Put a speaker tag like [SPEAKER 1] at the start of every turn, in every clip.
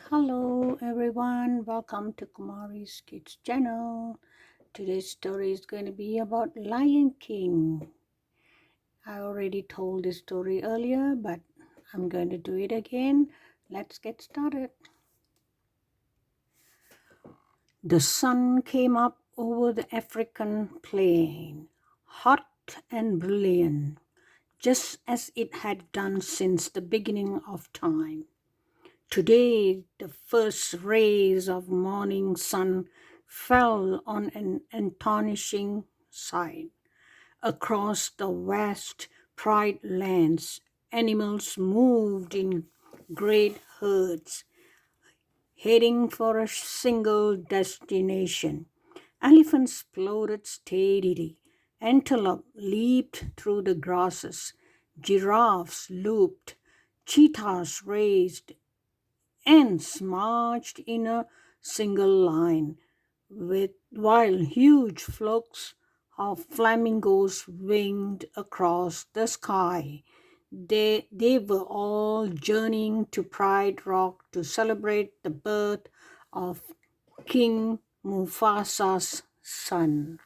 [SPEAKER 1] Hello everyone, welcome to Kumari's Kids channel. Today's story is going to be about Lion King. I already told this story earlier, but I'm going to do it again. Let's get started. The sun came up over the African plain, hot and brilliant, just as it had done since the beginning of time. Today, the first rays of morning sun fell on an astonishing sight. Across the vast pride lands, animals moved in great herds, heading for a single destination. Elephants floated steadily. Antelope leaped through the grasses. Giraffes looped. Cheetahs raced ants marched in a single line, while huge flocks of flamingos winged across the sky. They were all journeying to Pride Rock to celebrate the birth of King Mufasa's son.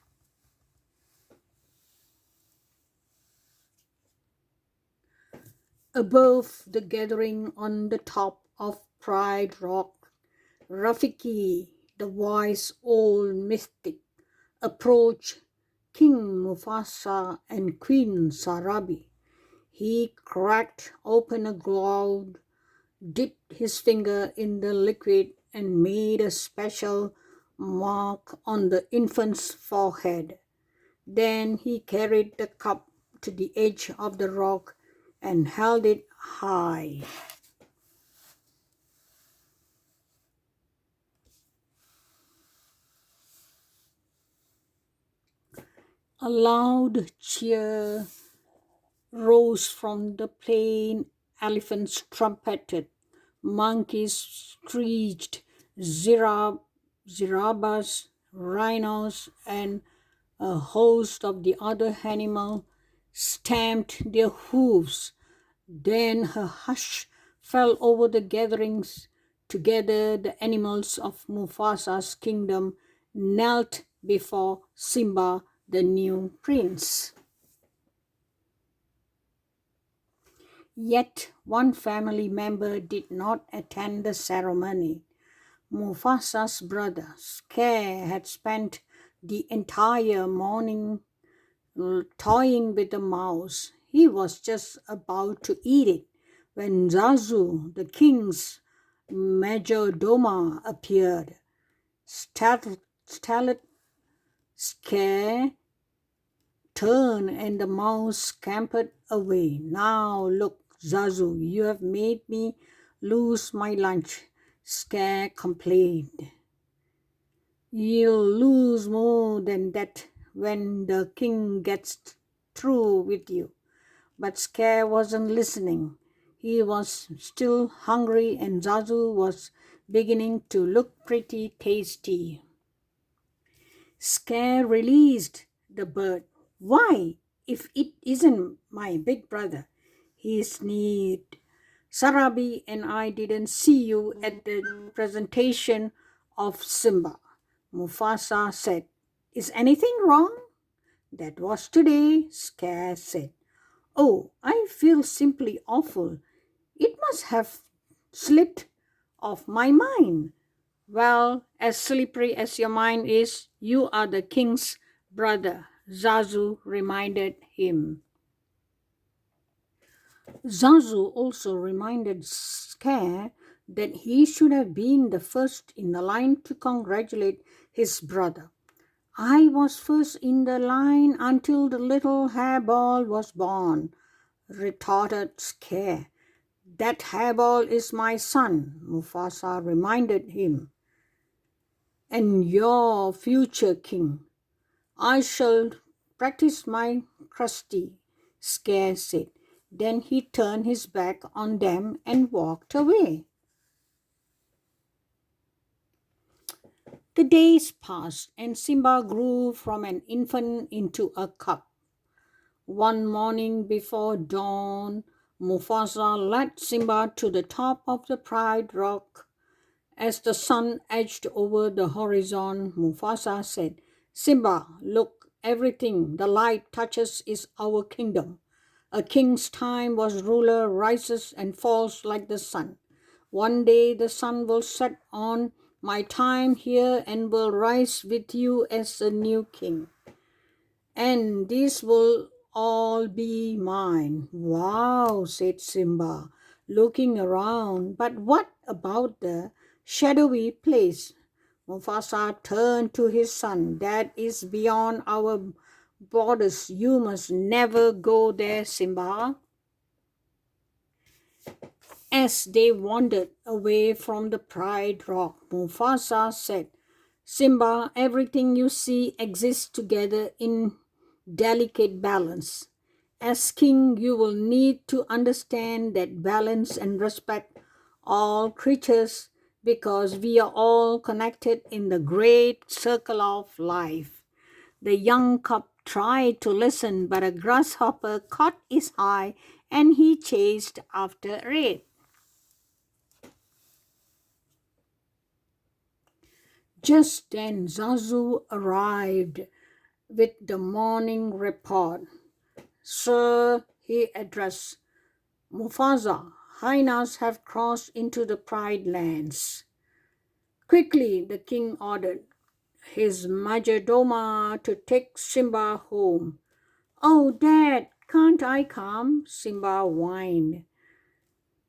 [SPEAKER 1] Above the gathering on the top of Pride Rock, Rafiki, the wise old mystic, approached King Mufasa and Queen Sarabi. He cracked open a gourd, dipped his finger in the liquid, and made a special mark on the infant's forehead. Then he carried the cup to the edge of the rock and held it high. A loud cheer rose from the plain. Elephants trumpeted, monkeys screeched, zirabas, rhinos, and a host of the other animals stamped their hooves. Then a hush fell over the gatherings. Together, the animals of Mufasa's kingdom knelt before Simba, the new prince. Yet one family member did not attend the ceremony. Mufasa's brother, Scare, had spent the entire morning toying with a mouse. He was just about to eat it when Zazu, the king's majordoma, appeared. Startled, Scare turned and the mouse scampered away. Now look, Zazu, you have made me lose my lunch, Scare complained. You'll lose more than that when the king gets through with you. But Scare wasn't listening. He was still hungry and Zazu was beginning to look pretty tasty. Scare released the bird. Why, if it isn't my big brother? He sneered. Sarabi and I didn't see you at the presentation of Simba. Mufasa said. Is anything wrong? That was today, Scare said. Oh, I feel simply awful. It must have slipped off my mind. Well, as slippery as your mind is, you are the king's brother, Zazu reminded him. Zazu also reminded Scare that he should have been the first in the line to congratulate his brother. I was first in the line until the little hairball was born, retorted Scare. That hairball is my son, Mufasa reminded him, and your future king. I shall practice my crusty, Scare said. Then he turned his back on them and walked away. The days passed, and Simba grew from an infant into a cub. One morning before dawn, Mufasa led Simba to the top of the Pride Rock. As the sun edged over the horizon, Mufasa said, Simba, look, everything the light touches is our kingdom. A king's time was ruler rises and falls like the sun. One day the sun will set on my time here and will rise with you as a new king. And this will all be mine. Wow, said Simba, looking around. But what about the shadowy place? Mufasa turned to his son. That is beyond our borders. You must never go there, Simba. As they wandered away from the Pride Rock, Mufasa said, Simba, everything you see exists together in delicate balance. As king, you will need to understand that balance and respect all creatures because we are all connected in the great circle of life. The young cub tried to listen, but a grasshopper caught his eye and he chased after it. Just then Zazu arrived with the morning report. Sir, he addressed Mufasa, hyenas have crossed into the Pride lands. Quickly, the king ordered his majordoma to take Simba home. Oh, Dad, can't I come? Simba whined.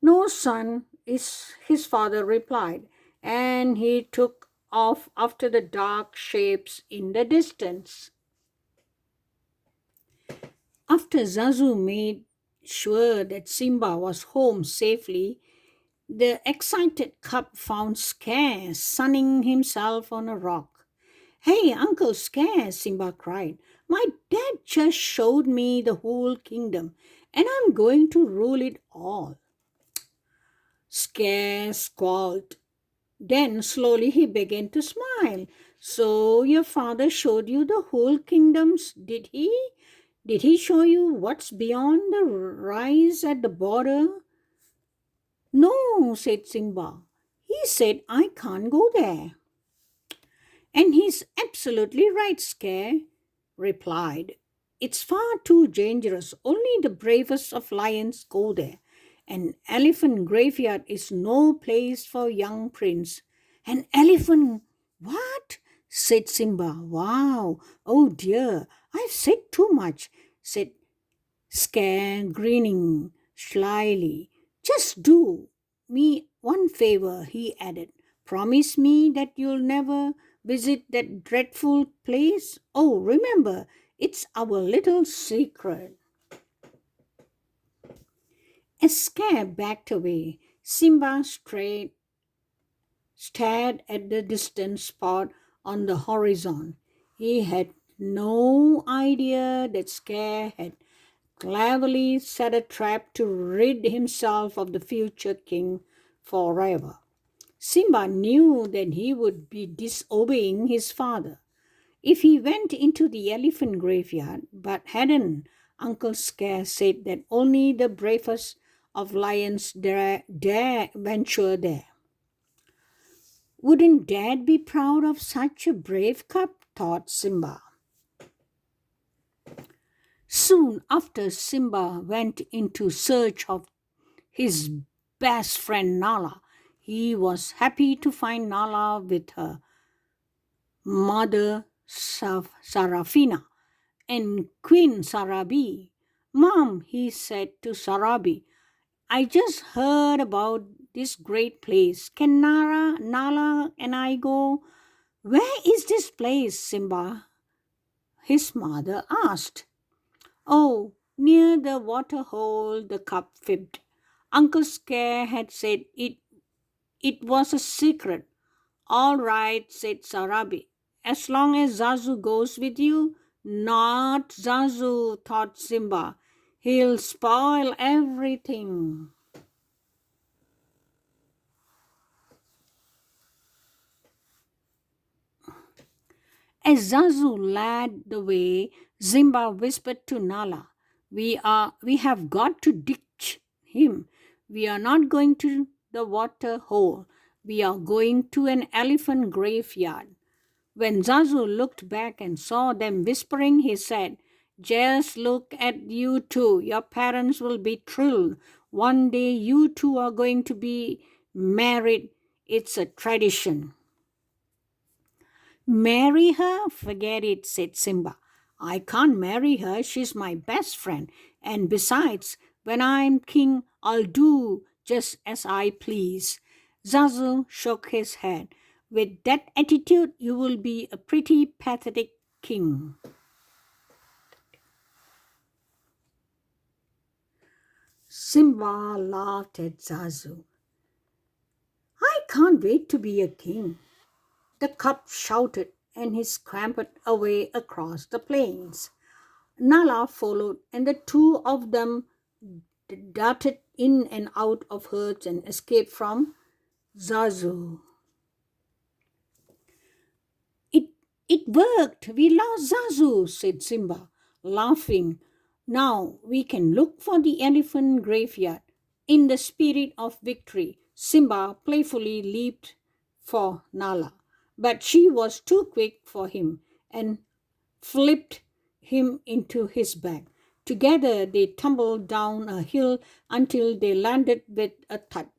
[SPEAKER 1] No, son, his father replied, and he took off after the dark shapes in the distance. After Zazu made sure that Simba was home safely, the excited cub found Scare sunning himself on a rock. Hey, Uncle Scare, Simba cried. My dad just showed me the whole kingdom, and I'm going to rule it all. Scare squalled. Then slowly he began to smile. So your father showed you the whole kingdoms, did he? Did he show you what's beyond the rise at the border? No, said Simba. He said I can't go there. And he's absolutely right, Scare replied. It's far too dangerous. Only the bravest of lions go there. An elephant graveyard is no place for young prince. An elephant? What? Said Simba. Wow. Oh dear. I've said too much, said Scare, grinning slyly. Just do me one favor, he added. Promise me that you'll never visit that dreadful place. Oh, remember, it's our little secret. As Scare backed away, Simba stared at the distant spot on the horizon. He had no idea that Scare had cleverly set a trap to rid himself of the future king forever. Simba knew that he would be disobeying his father if he went into the elephant graveyard, but hadn't Uncle Scare said that only the bravest of lions dare venture there. Wouldn't Dad be proud of such a brave cub? Thought Simba. Soon after, Simba went into search of his best friend Nala. He was happy to find Nala with her mother Sarafina and Queen Sarabi. Mom, he said to Sarabi, I just heard about this great place. Can Nala and I go? Where is this place, Simba? His mother asked. Oh, near the water hole, the cub fibbed. Uncle Scare had said it was a secret. All right, said Sarabi. As long as Zazu goes with you. Not Zazu, thought Simba. He'll spoil everything. As Zazu led the way, Simba whispered to Nala, we have got to ditch him. We are not going to the water hole. We are going to an elephant graveyard. When Zazu looked back and saw them whispering, he said, just look at you two. Your parents will be thrilled. One day you two are going to be married. It's a tradition. Marry her? Forget it, said Simba. I can't marry her. She's my best friend. And besides, when I'm king, I'll do just as I please. Zazu shook his head. With that attitude, you will be a pretty pathetic king. Simba laughed at Zazu. I can't wait to be a king. The cub shouted, and he scampered away across the plains. Nala followed, and the two of them darted in and out of herds and escaped from Zazu. It, it worked. We lost Zazu, said Simba, laughing. Now we can look for the elephant graveyard. In the spirit of victory, Simba playfully leaped for Nala, but she was too quick for him and flipped him into his bag. Together they tumbled down a hill until they landed with a thud.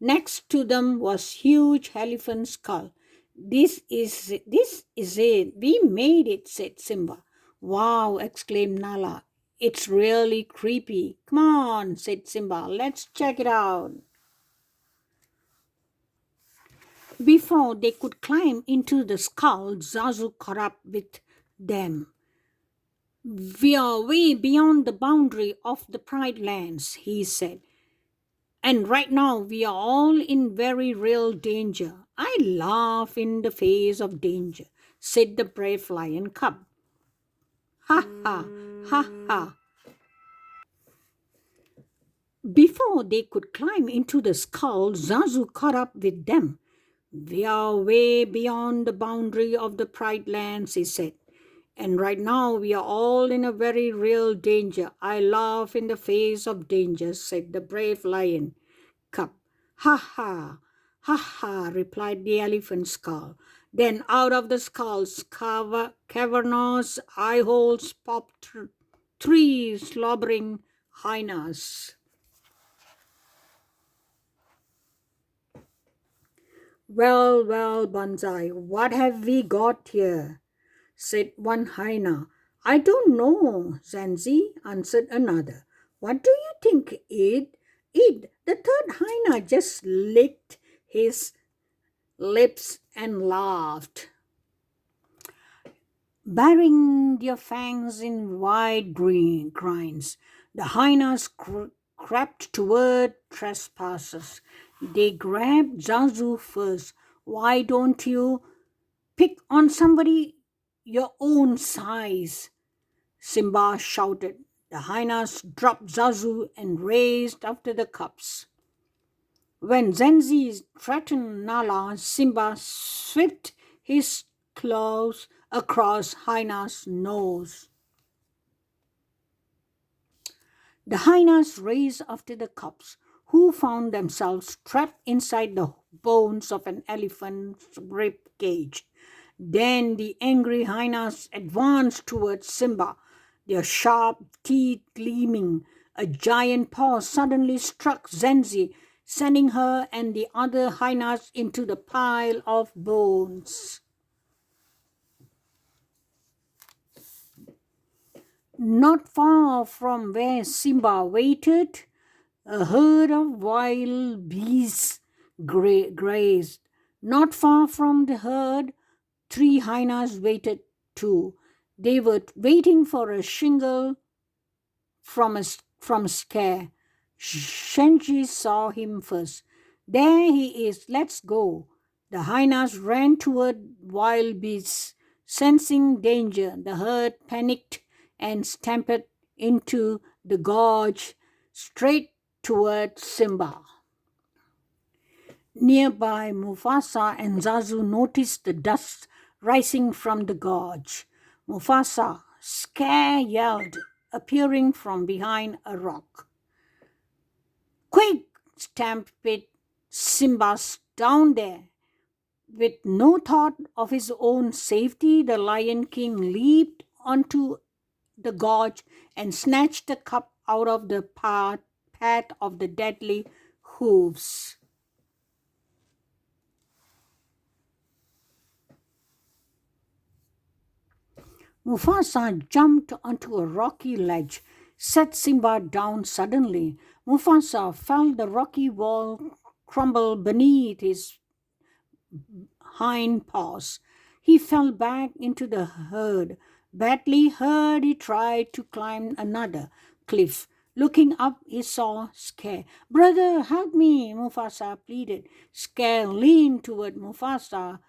[SPEAKER 1] Next to them was huge elephant skull. This is it. We made it, said Simba. Wow, exclaimed Nala. It's really creepy. Come on, said Simba. Let's check it out. Before they could climb into the skull, Zazu caught up with them. We are way beyond the boundary of the Pride Lands, he said. And right now we are all in very real danger. I laugh in the face of danger, said the brave lion cub. Ha ha, ha ha. Before they could climb into the skull, Zazu caught up with them. We are way beyond the boundary of the Pride Lands, he said. And right now we are all in a very real danger. I laugh in the face of danger, said the brave lion cub. Ha ha, ha ha, replied the elephant skull. Then out of the skull's cavernous eye holes popped three slobbering hyenas. Well, well, Banzai, what have we got here? Said one hyena. I don't know, Zanzi, answered another. What do you think, Id? Id, the third hyena just licked his lips and laughed. Baring their fangs in wide grinds, the hyenas crept toward trespassers. They grabbed Zazu first. Why don't you pick on somebody your own size? Simba shouted. The hyenas dropped Zazu and raced after the cubs. When Zenzi threatened Nala, Simba swept his claws across hyena's nose. The hyenas raced after the cubs, who found themselves trapped inside the bones of an elephant's rib cage. Then the angry hyenas advanced towards Simba, their sharp teeth gleaming. A giant paw suddenly struck Zenzi, sending her and the other hyenas into the pile of bones. Not far from where Simba waited, a herd of wild beasts grazed. Not far from the herd, three hyenas waited too. They were waiting for a shingle from scare. Shenji saw him first. There he is, let's go. The hyenas ran toward wild beasts. Sensing danger, the herd panicked and stamped into the gorge straight toward Simba. Nearby, Mufasa and Zazu noticed the dust rising from the gorge. Mufasa, scared, yelled, appearing from behind a rock. Quick! Simba's down there. With no thought of his own safety, the Lion King leaped onto the gorge and snatched the cup out of the path of the deadly hooves. Mufasa jumped onto a rocky ledge, set Simba down suddenly. Mufasa felt the rocky wall crumble beneath his hind paws. He fell back into the herd. Badly hurt, he tried to climb another cliff. Looking up, he saw Scare. Brother, help me, Mufasa pleaded. Scare leaned toward Mufasa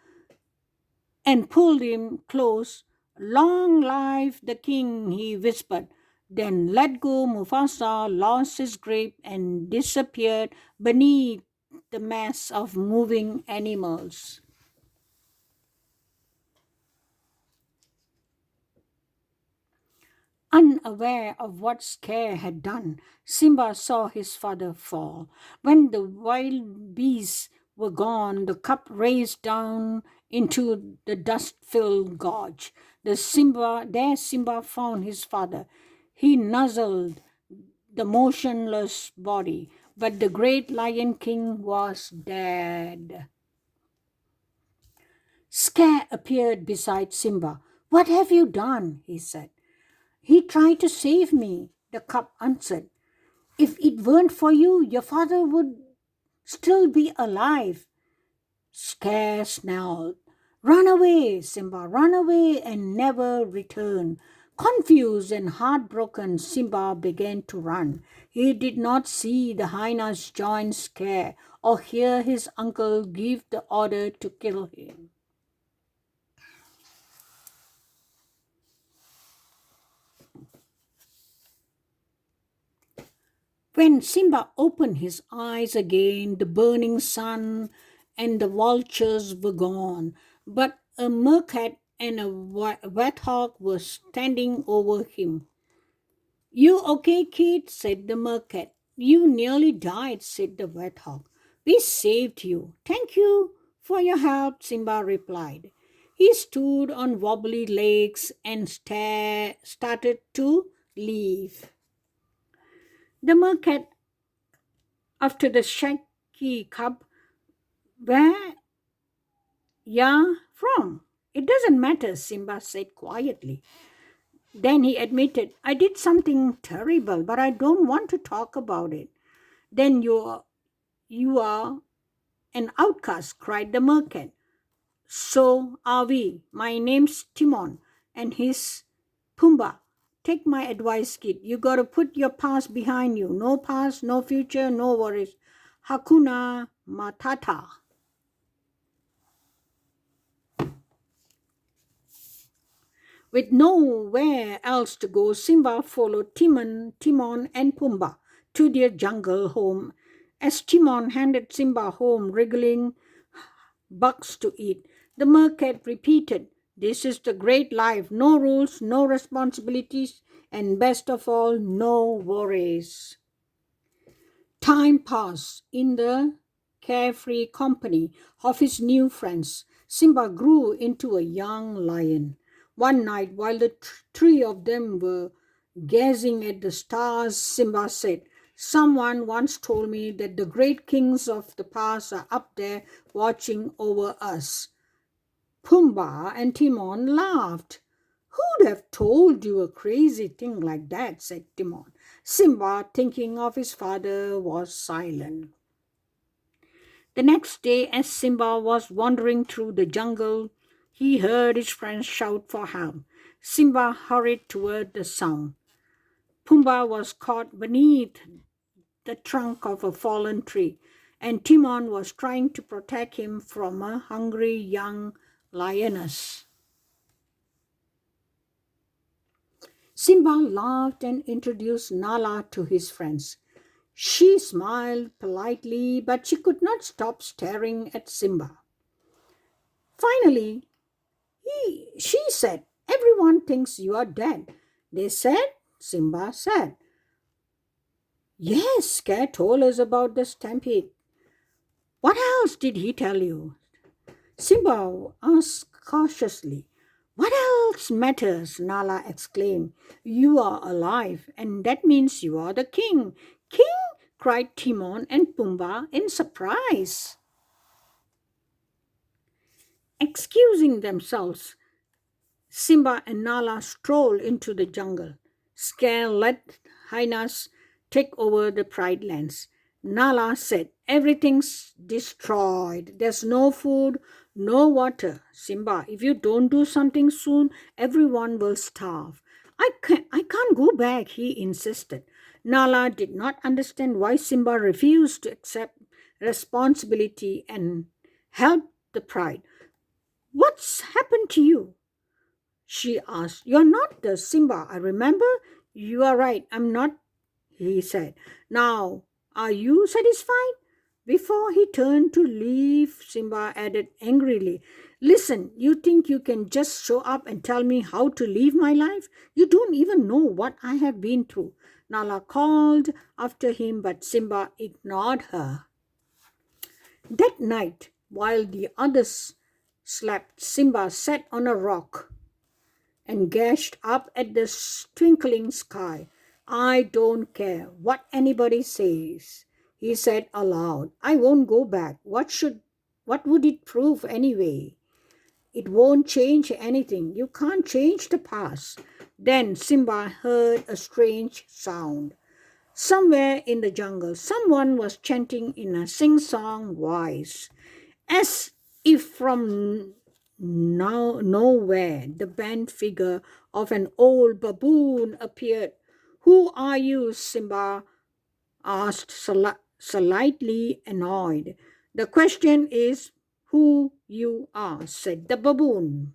[SPEAKER 1] and pulled him close. Long life the king, he whispered. Then let go. Mufasa lost his grip and disappeared beneath the mass of moving animals. Unaware of what Scare had done, Simba saw his father fall. When the wild beasts were gone, the cup raced down into the dust-filled gorge. There Simba found his father. He nuzzled the motionless body, but the great Lion King was dead. Scare appeared beside Simba. What have you done? He said. He tried to save me, the cup answered. If it weren't for you, your father would still be alive. Scare snarled. Run away, Simba, run away and never return. Confused and heartbroken, Simba began to run. He did not see the hyenas join Scare or hear his uncle give the order to kill him. When Simba opened his eyes again, the burning sun and the vultures were gone, but a meerkat and a warthog were standing over him. You okay, kid? Said the meerkat. You nearly died, said the warthog. We saved you. Thank you for your help, Simba replied. He stood on wobbly legs and started to leave. The meerkat, after the shaky cub, where ya from? It doesn't matter, Simba said quietly. Then he admitted, I did something terrible, but I don't want to talk about it. Then you are an outcast, cried the merchant. So are we. My name's Timon, and he's Pumbaa. Take my advice, kid. You gotta put your past behind you. No past, no future, no worries. Hakuna Matata. With nowhere else to go, Simba followed Timon, and Pumbaa to their jungle home. As Timon handed Simba home, wriggling bugs to eat, the mercat repeated, This is the great life. No rules, no responsibilities, and best of all, no worries. Time passed in the carefree company of his new friends. Simba grew into a young lion. One night, while the three of them were gazing at the stars, Simba said, Someone once told me that the great kings of the past are up there watching over us. Pumbaa and Timon laughed. Who'd have told you a crazy thing like that? Said Timon. Simba, thinking of his father, was silent. The next day, as Simba was wandering through the jungle, he heard his friends shout for help. Simba hurried toward the sound. Pumbaa was caught beneath the trunk of a fallen tree, and Timon was trying to protect him from a hungry young lioness. Simba laughed and introduced Nala to his friends. She smiled politely, but she could not stop staring at Simba. Finally, she said, Everyone thinks you are dead. They said, Simba said. Yes, Cat told us about the stampede. What else did he tell you? Simba asked cautiously. What else matters? Nala exclaimed. You are alive, and that means you are the king. King? Cried Timon and Pumbaa in surprise. Excusing themselves, Simba and Nala strolled into the jungle. Scare let hyenas take over the Pride Lands. Nala said, everything's destroyed. There's no food, no water. Simba, if you don't do something soon, everyone will starve. I can't go back, he insisted. Nala did not understand why Simba refused to accept responsibility and help the pride. What's happened to you? She asked. You're not the Simba, I remember. You are right, I'm not, he said. Now, are you satisfied? Before he turned to leave, Simba added angrily, listen, you think you can just show up and tell me how to live my life? You don't even know what I have been through. Nala called after him, but Simba ignored her. That night, while the others slept, Simba sat on a rock and gazed up at the twinkling sky. I don't care what anybody says, he said aloud. I won't go back. What would it prove anyway? It won't change anything. You can't change the past. Then Simba heard a strange sound. Somewhere in the jungle, someone was chanting in a sing-song voice. As if from nowhere, the bent figure of an old baboon appeared. Who are you? Simba asked, slightly annoyed. The question is who you are, said the baboon.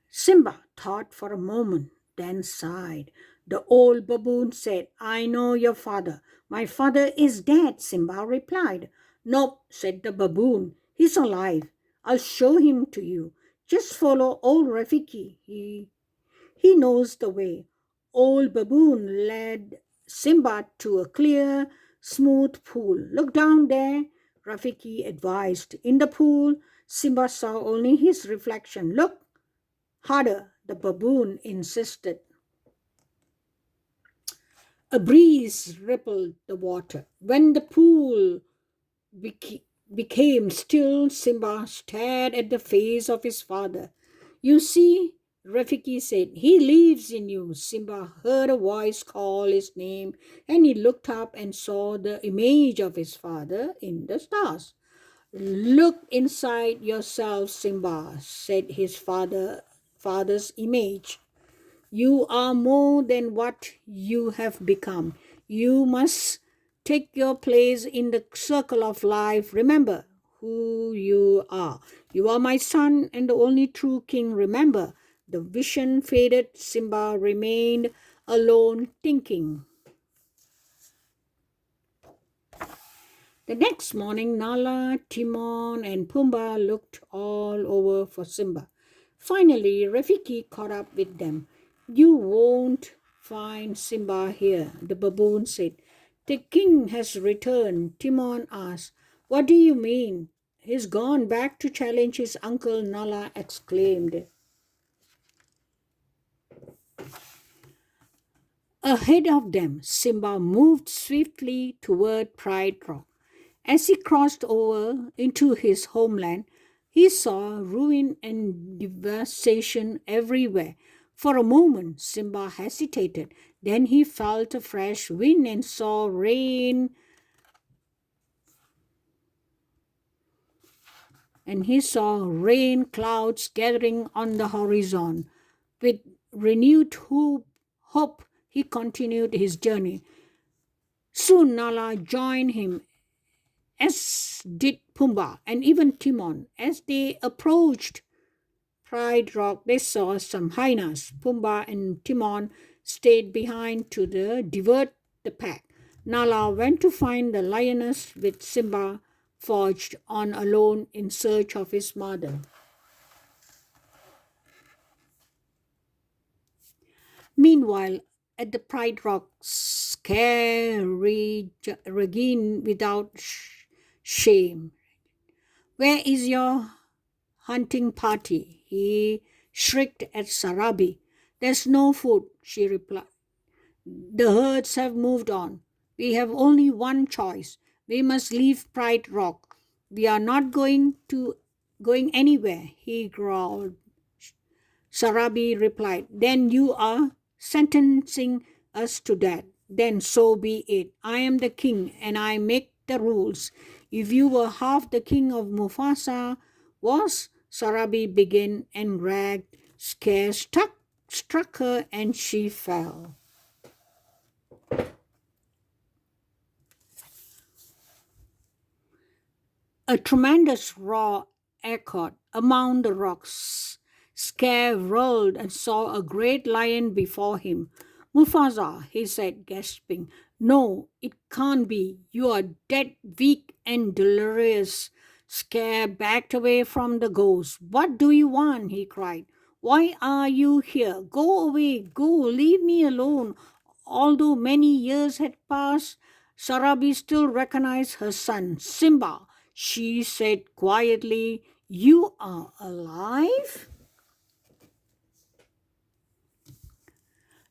[SPEAKER 1] Simba thought for a moment, then sighed. The old baboon said, I know your father. My father is dead, Simba replied. Nope, said the baboon. He's alive. I'll show him to you. Just follow old Rafiki. He knows the way. Old baboon led Simba to a clear, smooth pool. Look down there, Rafiki advised. In the pool, Simba saw only his reflection. Look harder, the baboon insisted. A breeze rippled the water. When the pool became still, Simba stared at the face of his father. You see, Rafiki said, he lives in you. Simba heard a voice call his name, and he looked up and saw the image of his father in the stars. Look inside yourself, Simba, said his father's image. You are more than what you have become. You must take your place in the circle of life. Remember who you are. You are my son and the only true king. Remember, the vision faded. Simba remained alone, thinking. The next morning, Nala, Timon, and Pumbaa looked all over for Simba. Finally, Rafiki caught up with them. You won't find Simba here, the baboon said. The king has returned, Timon asked. What do you mean? He's gone back to challenge his uncle, Nala exclaimed. Ahead of them, Simba moved swiftly toward Pride Rock. As he crossed over into his homeland, he saw ruin and devastation everywhere. For a moment, Simba hesitated. Then he felt a fresh wind and saw rain clouds gathering on the horizon. With renewed hope, he continued his journey. Soon Nala joined him, as did Pumbaa and even Timon. As they approached Pride Rock, they saw some hyenas. Pumbaa and Timon stayed behind to divert the pack. Nala went to find the lioness with Simba forged on alone in search of his mother. Meanwhile, at the Pride Rock, Scare Regine without Shame. Where is your hunting party? He shrieked at Sarabi. There's no food, she replied. The herds have moved on. We have only one choice. We must leave Pride Rock. We are not going anywhere, he growled. Sarabi replied, then you are sentencing us to death. Then so be it. I am the king and I make the rules. If you were half the king of Mufasa was, Sarabi began and dragged, scare struck her and she fell. A tremendous roar echoed among the rocks. Scare rolled and saw a great lion before him. Mufasa, he said, gasping, no, it can't be. You are dead, weak, and delirious. Scare backed away from the ghost. What do you want? He cried. Why are you here? Go away, go, leave me alone. Although many years had passed, Sarabi still recognized her son, Simba. She said quietly, you are alive?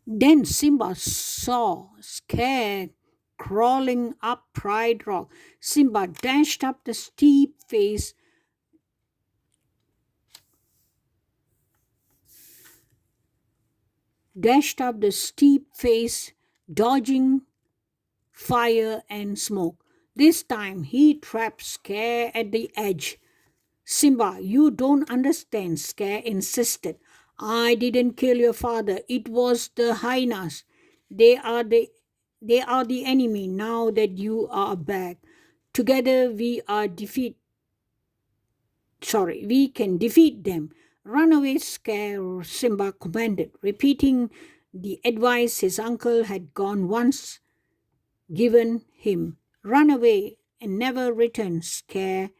[SPEAKER 1] Then Simba saw, scared, crawling up Pride Rock. Simba dashed up the steep face, dodging fire and smoke. This time he trapped Scare at the edge. Simba, you don't understand, Scare insisted. I didn't kill your father. It was the hyenas. They are the they are the enemy now that you are back. Together we can defeat them. Run away, Scare, Simba commanded, repeating the advice his uncle had gone once given him. Run away and never return, Scare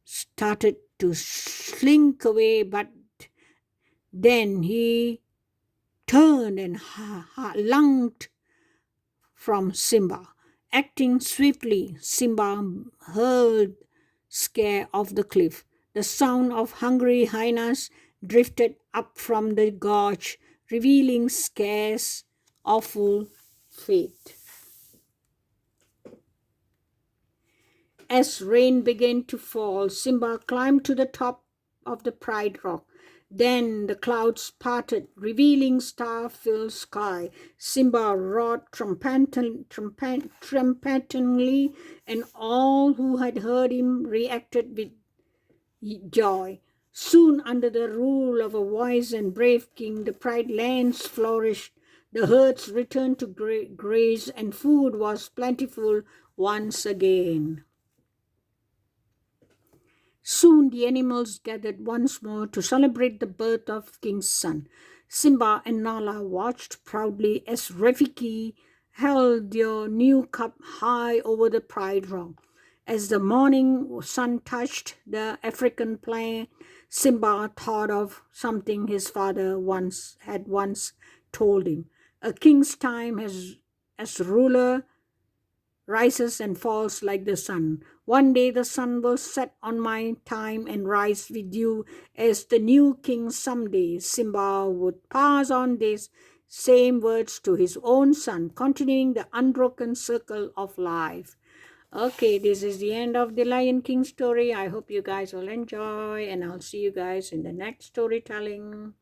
[SPEAKER 1] started to slink away, but then he turned and lunged from Simba. Acting swiftly, Simba hurled Scare off the cliff. The sound of hungry hyenas drifted up from the gorge, revealing Scare's awful fate. As rain began to fall, Simba climbed to the top of the Pride Rock. Then the clouds parted, revealing star-filled sky. Simba roared trumpetingly, and all who had heard him reacted with joy. Soon, under the rule of a wise and brave king, the Pride lands flourished. The herds returned to graze, and food was plentiful once again. Soon the animals gathered once more to celebrate the birth of King's son. Simba and Nala watched proudly as Rafiki held their new cup high over the Pride Rock. As the morning sun touched the African plain, Simba thought of something his father had once told him. A king's time as ruler rises and falls like the sun. One day the sun will set on my time and rise with you as the new king someday. Simba would pass on these same words to his own son, continuing the unbroken circle of life. Okay, this is the end of the Lion King story. I hope you guys will enjoy, and I'll see you guys in the next storytelling.